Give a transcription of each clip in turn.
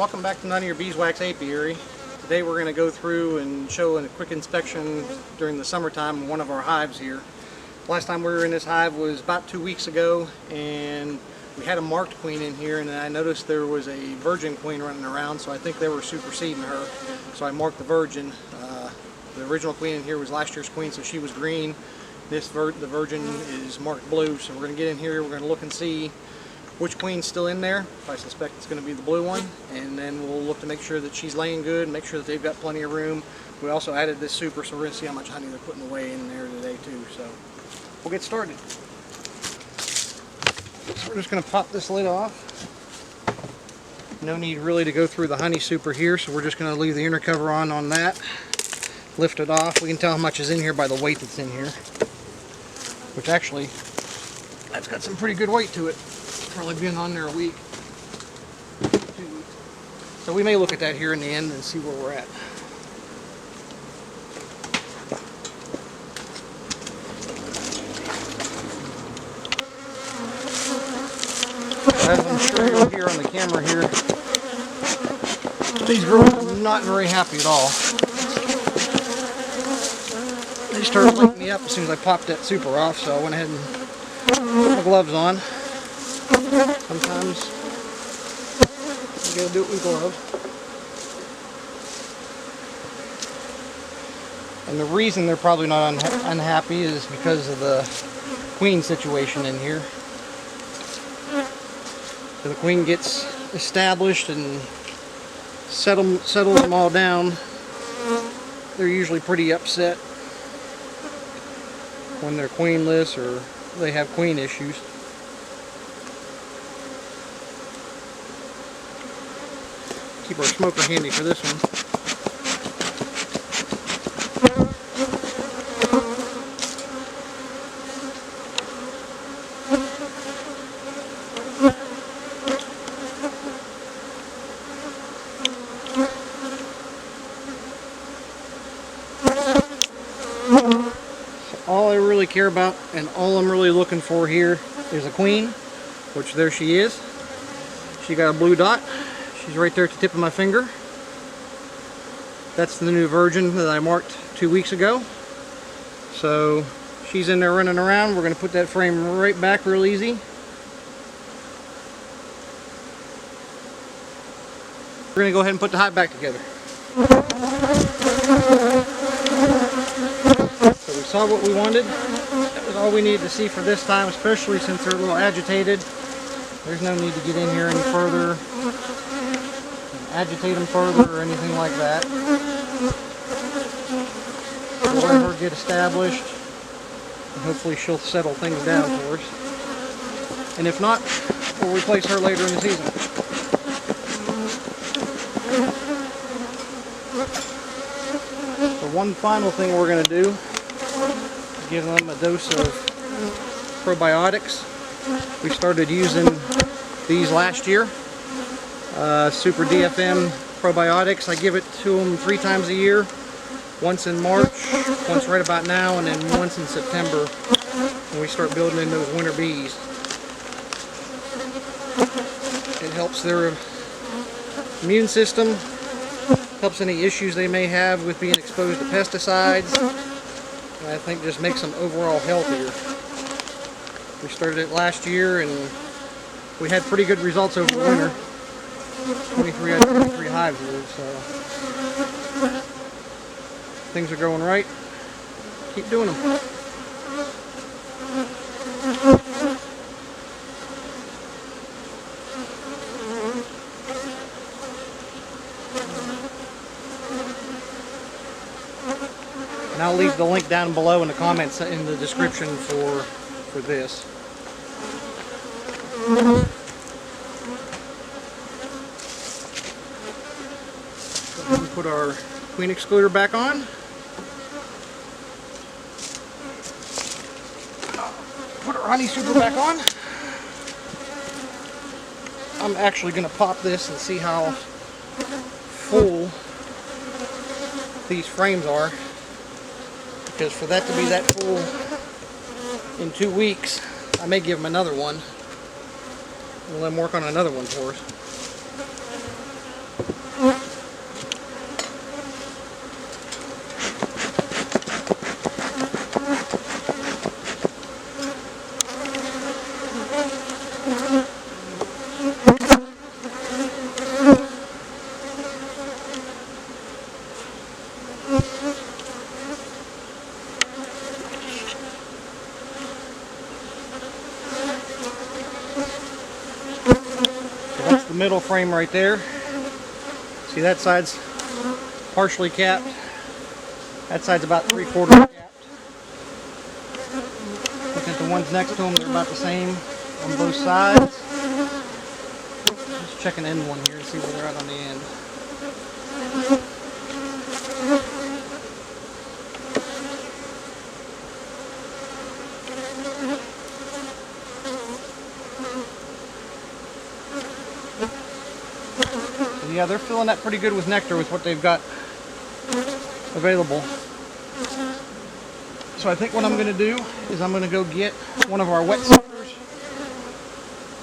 Welcome back to None of Your Beeswax Apiary. Today we're going to go through and show a quick inspection during the summertime of one of our hives here. Last time we were in this hive was about 2 weeks ago, and we had a marked queen in here, and I noticed there was a virgin queen running around, so I think they were superseding her. So I marked the virgin. The original queen in here was last year's queen, so she was green. The virgin is marked blue, so we're going to get in here, we're going to look and see which queen's still in there. I suspect it's going to be the blue one, and then we'll look to make sure that she's laying good, make sure that they've got plenty of room. We also added this super, so we're going to see how much honey they're putting away in there today too. So we'll get started. So we're just going to pop this lid off. No need really to go through the honey super here, so we're just going to leave the inner cover on that. Lift it off. We can tell how much is in here by the weight that's in here, which actually, that's got some pretty good weight to it. Probably been on there a week, 2 weeks. So we may look at that here in the end and see where we're at. As I'm sure you'll hear on the camera here, these girls are not very happy at all. They started waking me up as soon as I popped that super off, so I went ahead and put my gloves on. Sometimes you gotta do it with gloves. And the reason they're probably not unhappy is because of the queen situation in here. So the queen gets established and settles them all down. They're usually pretty upset when they're queenless or they have queen issues. Keep our smoker handy for this one. All I really care about and all I'm really looking for here is a queen, which there she is. She got a blue dot. She's right there at the tip of my finger. That's the new virgin that I marked 2 weeks ago. So she's in there running around. We're going to put that frame right back real easy. We're going to go ahead and put the hive back together. So we saw what we wanted. That was all we needed to see for this time, especially since they're a little agitated. There's no need to get in here any further, agitate them further or anything like that. We'll let her get established, and hopefully she'll settle things down for us. And if not, we'll replace her later in the season. So one final thing we're going to do is give them a dose of probiotics. We started using these last year. Super DFM probiotics. I give it to them 3 times a year. Once in March, once right about now, and then once in September when we start building in those winter bees. It helps their immune system, helps any issues they may have with being exposed to pesticides, and I think just makes them overall healthier. We started it last year and we had pretty good results over the winter. 23 out of 23 hives here, so things are going right. Keep doing them. And I'll leave the link down below in the comments in the description for this. Put our queen excluder back on. Put our honey super back on. I'm actually going to pop this and see how full these frames are, because for that to be that full in 2 weeks, I may give them another one. We'll let them work on another one for us. middle frame right there. See, that side's partially capped. That side's about 3/4 capped. Looking at the ones next to them, they're about the same on both sides. Just checking end one here to see where they're at on the end. Yeah, they're filling that pretty good with nectar with what they've got available. So I think what I'm going to do is I'm going to go get one of our wet suckers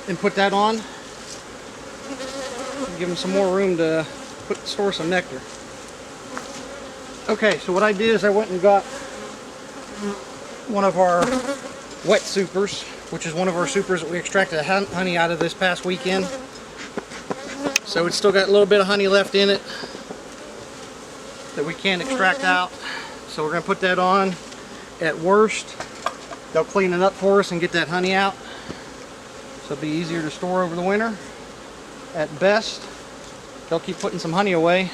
and put that on. Give them some more room to store some nectar. Okay, so what I did is I went and got one of our wet supers, which is one of our supers that we extracted honey out of this past weekend. So it's still got a little bit of honey left in it that we can't extract out. So we're going to put that on. At worst, they'll clean it up for us and get that honey out. So it'll be easier to store over the winter. At best, they'll keep putting some honey away.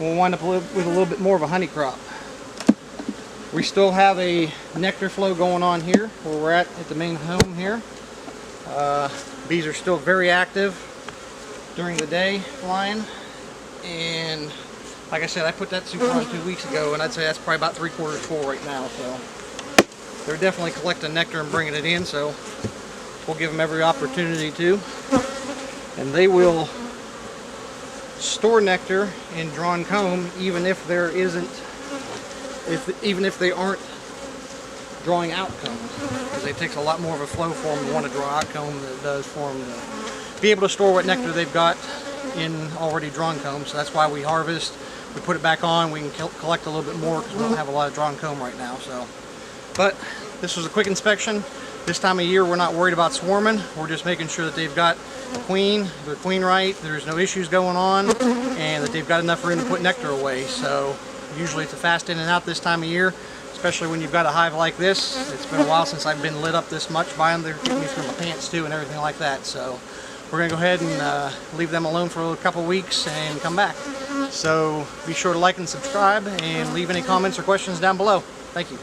We'll wind up with a little bit more of a honey crop. We still have a nectar flow going on here where we're at the main home here. Bees are still very active during the day flying, and like I said, I put that super on 2 weeks ago, and I'd say that's probably about 3/4 full right now. So they're definitely collecting nectar and bringing it in, so we'll give them every opportunity to. And they will store nectar in drawn comb even if there isn't, even if they aren't drawing out combs, because it takes a lot more of a flow for them to want to draw out comb than it does for them to be able to store what nectar they've got in already drawn comb. So that's why we harvest, we put it back on, we can collect a little bit more because we don't have a lot of drawn comb right now. So, but this was a quick inspection. This time of year we're not worried about swarming. We're just making sure that they've got they're queen right, there's no issues going on, and that they've got enough room to put nectar away. So usually it's a fast in and out this time of year, especially when you've got a hive like this. It's been a while since I've been lit up this much by them. They're keeping me from my pants too and everything like that. So we're going to go ahead and leave them alone for a couple weeks and come back. So be sure to like and subscribe and leave any comments or questions down below. Thank you.